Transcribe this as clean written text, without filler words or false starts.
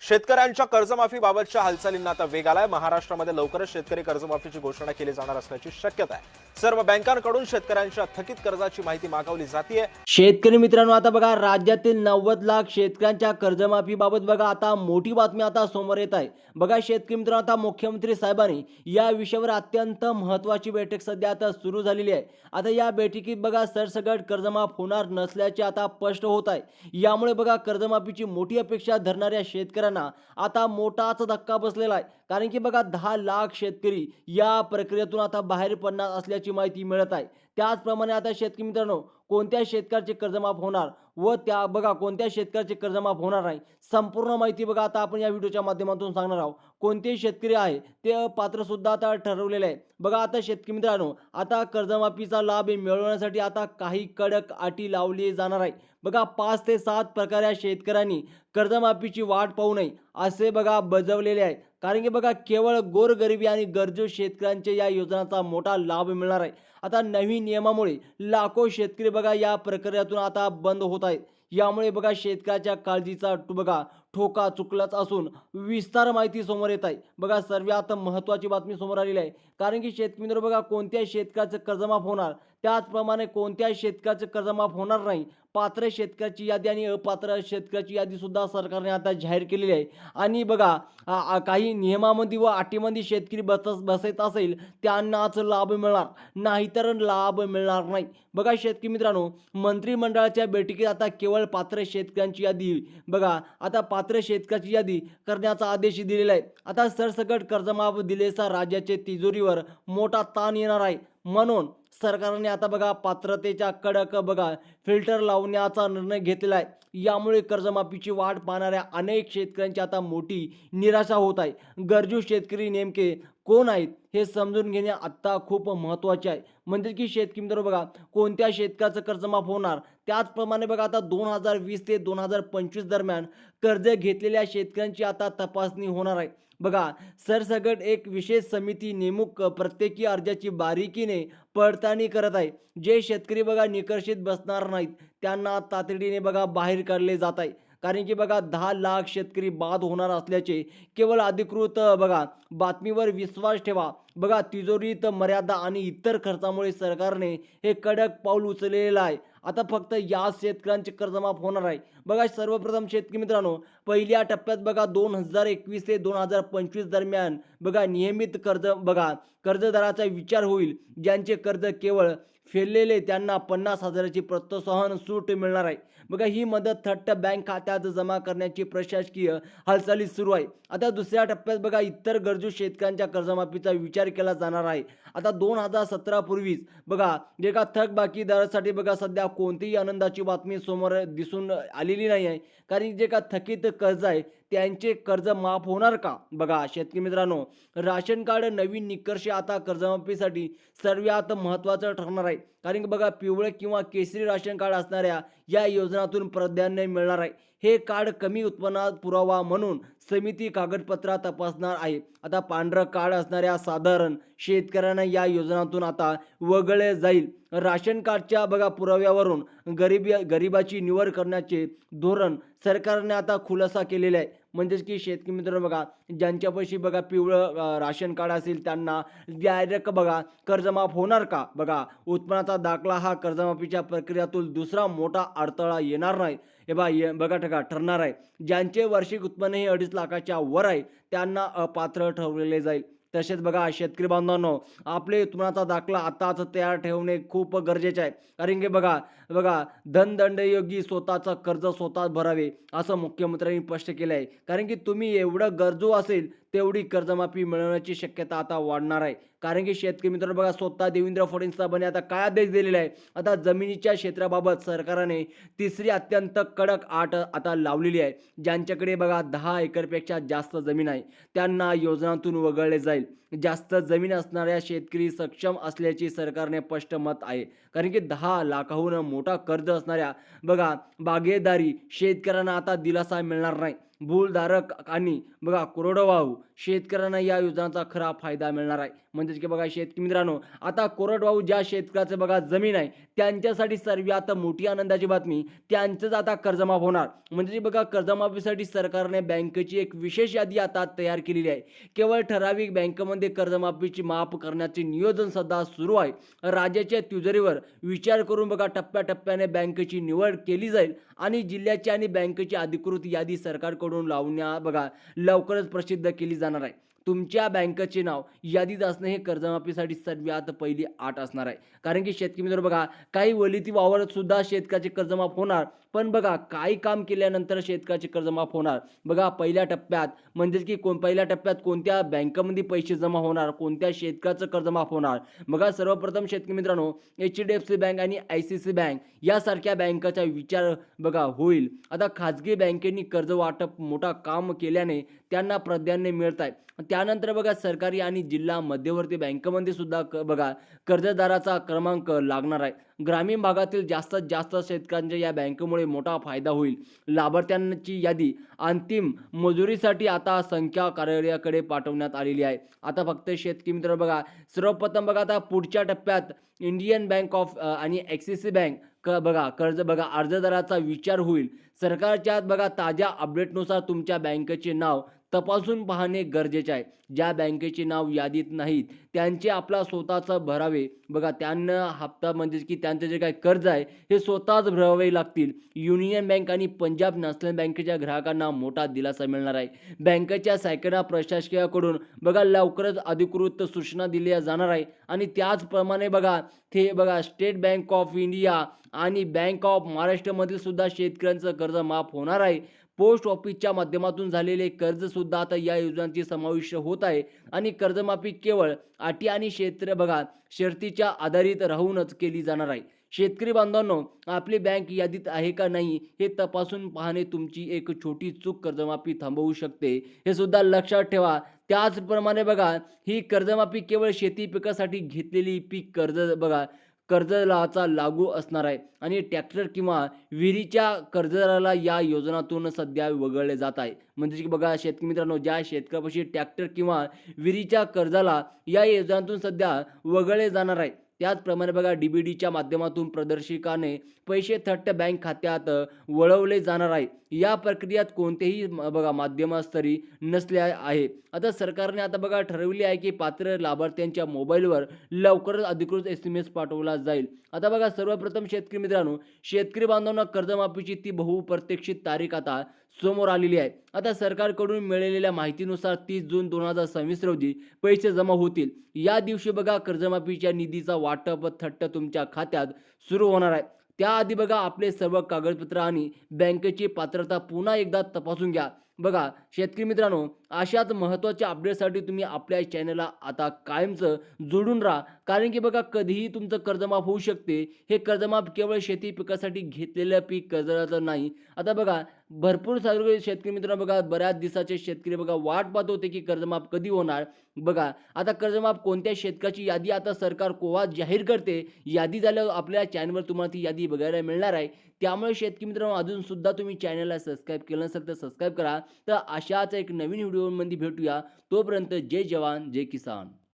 शेतकऱ्यांच्या कर्जमाफीबाबतच्या हालचालींना आता वेग आलाय। महाराष्ट्रामध्ये लवकरच शेतकरी कर्जमाफीची घोषणा केली जाणार असल्याची शक्यता आहे। सर्व बँकांकडून शेतकऱ्यांच्या थकीत कर्जाची माहिती मागवली जाते। शेतकरी मित्रांनो, आता बघा राज्यातील 90 लाख शेतकऱ्यांच्या कर्जमाफीबाबत बघा आता मोठी बातमी आता समोर येत आहे। बघा शेतकरी मित्रांनो, आता मुख्यमंत्री साहेबांनी या विषयावर अत्यंत महत्त्वाची बैठक सध्या आता सुरू झालेली आहे। आता या बैठकीत बघा सरसकट कर्जमाफ होणार नसल्याचे आता स्पष्ट होत आहे। यामुळे बघा कर्जमाफीची मोठी अपेक्षा धरणाऱ्या शेतकऱ्यांना आता मोठाच धक्का बसलेला आहे। कारण की बघा 10 लाख शेतकरी या प्रक्रियेतून आता बाहेर पडणार असल्याची माहिती मिळत आहे। त्याचप्रमाणे आता शेतकरी मित्रांनो, कोणत्या शेतकऱ्याचे कर्जमाफ होणार व त्या बघा कोणत्या शेतकऱ्याचे कर्जमाफ होणार नाही, संपूर्ण माहिती बघा आता आपण या व्हिडिओच्या माध्यमातून सांगणार आहोत। कोणते शेतकरी आहे ते अपात्र सुद्धा आता ठरवलेले आहे। बघा आता शेतकरी मित्रांनो, आता कर्जमाफीचा लाभ मिळवण्यासाठी आता काही कडक अटी लावली जाणार आहे। बघा 5 ते 7 प्रकारे शेतकऱ्यांनी कर्जमाफीची वाट पाहू नये असे बघा बजावलेले आहे। कारण की बघा केवळ गोरगरिबी आणि गरजू शेतकऱ्यांच्या या योजनांचा मोठा लाभ मिळणार आहे। आता नवीन नियमामुळे लाखो शेतकरी बघा या प्रक्रियेतून आता बंद होत आहेत। यामुळे बघा शेतकऱ्याच्या काळजीचा बघा ठोका चुकलाच असून विस्तार माहिती समोर येत आहे। बघा सर्वात महत्त्वाची बातमी समोर आलेली आहे। कारण की शेतकरी मित्र बघा कोणत्या शेतकऱ्याचं कर्जमाफ होणार, त्याचप्रमाणे कोणत्या शेतकऱ्याचं कर्जमाफ होणार नाही, पात्र शेतकऱ्याची यादी आणि अपात्र शेतकऱ्याची यादी सुद्धा सरकारने आता जाहीर केलेली आहे। आणि बघा काही नियमामध्ये व अटीमध्ये शेतकरी बसत असेल त्यांनाच लाभ मिळणार, नाहीतर लाभ मिळणार नाही। बघा शेतकरी मित्रांनो, मंत्रिमंडळाच्या बैठकीत आता केवळ पात्र शेतकऱ्यांची यादी बघा आता पात्र शेतकऱ्याची यादी करण्याचा आदेश दिलेला आहे। आता सरसकट कर्जमाफ दिलेसा राज्याच्या तिजोरीवर मोठा ताण येणार आहे। म्हणून सरकारने आता बघा पात्रतेच्या कडक बघा फिल्टर लावण्याचा निर्णय घेतलेला आहे। यामुळे कर्जमाफीची वाट पाहणाऱ्या अनेक शेतकऱ्यांची आता मोठी निराशा होत आहे। गरजू शेतकरी नेमके कोण आहेत हे समजून घेणे आता खूप महत्त्वाचे आहे। म्हणजे की शेतकरी मित्र बघा कोणत्या शेतकऱ्याचं कर्जमाफ होणार, त्याचप्रमाणे बघा आता 2020 ते 2025 दरम्यान कर्ज घेतलेल्या शेतकऱ्यांची आता तपासणी होणार आहे। बघा सरसकट एक विशेष समिती नेमूक प्रत्येकी अर्जाची बारीकीने पडताळणी करत आहे। जे शेतकरी बघा निकषेत बसणार नाहीत त्यांना तातडीने बघा बाहेर काढले जात आहे। कारण की बघा 10 लाख शेतकरी बाद होणार असल्याचे केवळ अधिकृत बघा बातमीवर विश्वास ठेवा। बघा तिजोरीत मर्यादा आणि इतर खर्चामुळे सरकारने हे कडक पाऊल उचललेलं आहे। आता फक्त या शेतकऱ्यांचे कर्जमाफ होणार आहे। बघा सर्वप्रथम शेतकरी मित्रांनो, पहिल्या टप्प्यात बघा 2021 ते 2025 दरम्यान बघा नियमित कर्ज बघा कर्जदाराचा विचार होईल। ज्यांचे कर्ज केवळ फेडलेले त्यांना 50,000ची प्रोत्साहन सूट मिळणार आहे। बघा ही मदत थेट बँक खात्यात जमा करण्याची प्रशासकीय हालचाली सुरू आहे। आता दुसऱ्या टप्प्यात बघा इतर गरजू शेतकऱ्यांच्या कर्जमाफीचा विचार केला जाणार आहे। आता 2017 पूर्वीच बघा जे का थकबाकीदारासाठी बघा सध्या कोणतीही आनंदाची बातमी समोर दिसून आलेली नाही आहे। कारण जे का थकीत कर्ज आहे त्यांचे कर्ज माफ होणार का? बघा शेतकरी मित्रांनो, राशन कार्ड नवीन निकष आता कर्जमाफीसाठी सर्वात महत्त्वाचं ठरणार आहे। कारण की बघा पिवळे किंवा केसरी राशन कार्ड असणाऱ्या या योजनातून प्राधान्य मिळणार आहे। हे कार्ड कमी उत्पन्नात पुरावा म्हणून समिती कागदपत्र तपासणार आहे। आता पांढरं कार्ड असणाऱ्या साधारण शेतकऱ्यांना या योजनातून आता वगळले जाईल। राशन कार्डच्या बघा पुराव्यावरून गरिबाची निवड करण्याचे धोरण सरकारने आता खुलासा केलेला आहे। म्हणजेच की शेतकरी मित्रांनो बघा ज्यांच्यापाशी बघा पिवळं राशन कार्ड असेल त्यांना डायरेक्ट बघा कर्जमाफ होणार का? बघा उत्पन्नाचा दाखला हा कर्जमाफीच्या प्रक्रियेतून दुसरा मोठा अडथळा येणार नाही हे बघा ठरणार आहे। ज्यांचे वार्षिक उत्पन्न हे 2.5 लाखाच्या वर आहे त्यांना अपात्र ठरवले जाईल। तसेच बघा शेतकरी बांधवांनो, आपले उत्पन्नाचा दाखला आताच तयार ठेवणे खूप गरजेचे आहे। कारण की बघा बघा धनदंडयोगी स्वतःचं कर्ज स्वतःच भरावे असं मुख्यमंत्र्यांनी स्पष्ट केलं आहे। कारण की तुम्ही एवढं गरजू असेल तेवढी कर्जमाफी मिळवण्याची शक्यता आता वाढणार आहे। कारण की शेतकरी मित्रांनो बघा स्वतः देवेंद्र फडणवीस साहेबांनी आता काय आदेश दिलेला आहे, आता जमिनीच्या क्षेत्राबाबत सरकारने तिसरी अत्यंत कडक अट आता लावलेली आहे। ज्यांच्याकडे बघा 10 एकरपेक्षा जास्त जमीन आहे त्यांना योजनातून वगळले जाईल। जास्त जमीन असणाऱ्या शेतकरी सक्षम असल्याचे सरकारने स्पष्ट मत आहे। कारण की 10 लाखाहून मोठा कर्ज असणाऱ्या बघा बागेदारी शेतकऱ्यांना आता दिलासा मिळणार नाही। भूलधारक आणि बघा कोरडवाहू शेतकऱ्यांना या योजनांचा खरा फायदा मिळणार आहे. म्हणजेच की बघा शेतकरी मित्रांनो, आता कोरडवाहू ज्या शेतकऱ्याचं बघा जमीन आहे त्यांच्यासाठी सर्वात मोठी आनंदाची बातमी, त्यांचंच आता कर्जमाफ होणार. म्हणजे बघा कर्जमाफीसाठी सरकारने बँकेची एक विशेष यादी आता तयार केलेली आहे. केवळ ठराविक बँकेमध्ये कर्जमाफीची माफ करण्याचे नियोजन सध्या सुरू आहे. राज्याच्या तिजोरीवर विचार करून बघा टप्प्याटप्प्याने बँकेची निवड केली जाईल आणि जिल्ह्याची आणि बँकेची अधिकृत यादी सरकारकडून लावण्या बघा लवकरच प्रसिद्ध केली जाणार आहे. तुमच्या बँकेचे नाव यादीत असणे हे कर्जमाफीसाठी सर्वात पहिली अट असणार आहे. कारण की शेतकरी मित्र बघा, काही वलिती वावर सुद्धा शेतकऱ्याचे कर्जमाफ होणार. पण बघा काही काम केल्यानंतर शेतकऱ्याचे कर्जमाफ होणार. बघा पहिल्या टप्प्यात म्हणजेच की पहिल्या टप्प्यात कोणत्या बँकेमध्ये पैसे जमा होणार, कोणत्या शेतकऱ्याचं कर्जमाफ होणार. बघा सर्वप्रथम शेतकरी मित्रांनो, HDFC बँक आणि ICICI बँक यासारख्या बँकाचा विचार बघा होईल. आता खाजगी बँकेनी कर्ज वाटप मोठा काम केल्याने त्यांना प्राधान्य मिळत आहे. त्यानंतर बघा सरकारी आणि जिल्हा मध्यवर्ती बँकेमध्ये सुद्धा बघा कर्जदाराचा क्रमांक लागणार आहे. ग्रामीण भागातील जास्तीत जास्त शेतकऱ्यांच्या या बँकेमुळे मोठा फायदा होईल. लाभार्थ्यांची यादी अंतिम मंजुरीसाठी आता संख्या कार्यालयाकडे पाठवण्यात आलेली आहे. आता फक्त शेतकरी मित्र बघा, सर्वप्रथम बघा आता पुढच्या टप्प्यात इंडियन बँक ऑफ आणि ॲक्सिस बँक बघा कर्ज बघा अर्जदाराचा विचार होईल. सरकारच्या बघा ताज्या अपडेटनुसार तुमच्या बँकेचे नाव तपासून पाहणे गरजेचे आहे. ज्या बँकेचे नाव यादीत नाहीत त्यांचे आपला स्वतःचं भरावे. बघा त्यांना हप्ता म्हणजेच की त्यांचं जे काही कर्ज आहे हे स्वतःच भरावे लागतील. युनियन बँक आणि पंजाब नॅशनल बँकेच्या ग्राहकांना मोठा दिलासा मिळणार आहे. बँकेच्या शाखेना प्रशासकीयाकडून बघा लवकरच अधिकृत सूचना दिल्या जाणार आहे आणि त्याचप्रमाणे बघा ते बघा स्टेट बँक ऑफ इंडिया आणि बँक ऑफ महाराष्ट्रमधील सुद्धा शेतकऱ्यांचं कर्ज माफ होणार आहे. पोस्ट ऑफिसच्या माध्यमातून झालेले कर्ज सुद्धा आता या योजनांची समाविष्ट होत आहे आणि कर्जमाफी केवळ अटी आणि क्षेत्र बघा शर्तीच्या आधारित राहूनच केली जाणार आहे. शेतकरी बांधवांनो, आपली बँक यादीत आहे का नाही हे तपासून पाहणे तुमची एक छोटी चूक कर्जमाफी थांबवू शकते, हे सुद्धा लक्षात ठेवा. त्याचप्रमाणे बघा ही कर्जमाफी केवळ शेती पिकासाठी घेतलेली पीक कर्ज बघा कर्जाचा लागू असणार आहे आणि ट्रॅक्टर किंवा विहिरीच्या कर्जदाराला या योजनातून सध्या वगळले जात आहे. म्हणजे की बघा शेतकरी मित्रांनो, ज्या शेतकऱ्यापाशी ट्रॅक्टर किंवा विहिरीच्या कर्जाला या योजनातून सध्या वगळले जाणार आहे. त्याचप्रमाणे बघा DBDच्या माध्यमातून प्रदर्शकाने पैसे थेट बँक खात्यात वळवले जाणार आहे. या प्रक्रियेत कोणतेही बघा माध्यमस्तरी नसले आहे. आता सरकारने आता बघा ठरवले आहे की पात्र लाभार्थ्यांच्या मोबाईलवर लवकरच अधिकृत SMS पाठवला जाईल. आता बघा सर्वप्रथम शेतकरी मित्रांनो, शेतकरी बांधवांना कर्जमाफीची ती बहुप्रतीक्षित तारीख आता समोर आलेली आहे. आता सरकारकडून मिळालेल्या माहितीनुसार 30 जून 2026 रोजी पैसे जमा होतील. या दिवशी बघा कर्जमाफीच्या निधीचा वाटप थट्ट तुमच्या खात्यात सुरू होणार आहे. त्याआधी बघा आपले सर्व कागदपत्र आणि बँकेची पात्रता पुन्हा एकदा तपासून घ्या. बघा शेतकरी मित्रांनो, अशाच महत्त्वाच्या अपडेटसाठी तुम्ही आपल्या चॅनलला आता कायमचं जोडून राहा. कारण की बघा कधीही तुमचं कर्जमाफ होऊ शकते. हे कर्जमाफ केवळ शेती पिकासाठी घेतलेलं पीक कर्जाचं नाही. आता बघा भरपूर सारे शेतकरी मित्रांनो बघा बऱ्याच दिवसाचे शेतकरी बघा वाट पाहत होते की कर्जमाफ कधी होणार. बघा आता कर्जमाफ कोणत्या शेतकऱ्याची यादी आता सरकार केव्हा जाहीर करते. यादी झाल्यावर आपल्या चॅनलवर तुम्हाला ती यादी बघायला मिळणार आहे. त्यामुळे शेतकरी मित्रांनो अजून सुद्धा तुम्ही चॅनलला सबस्क्राईब केलं नसेल तर सबस्क्राईब करा. तर अशाच एक नवीन व्हिडिओमध्ये भेटूया. तोपर्यंत जय जवान जय किसान.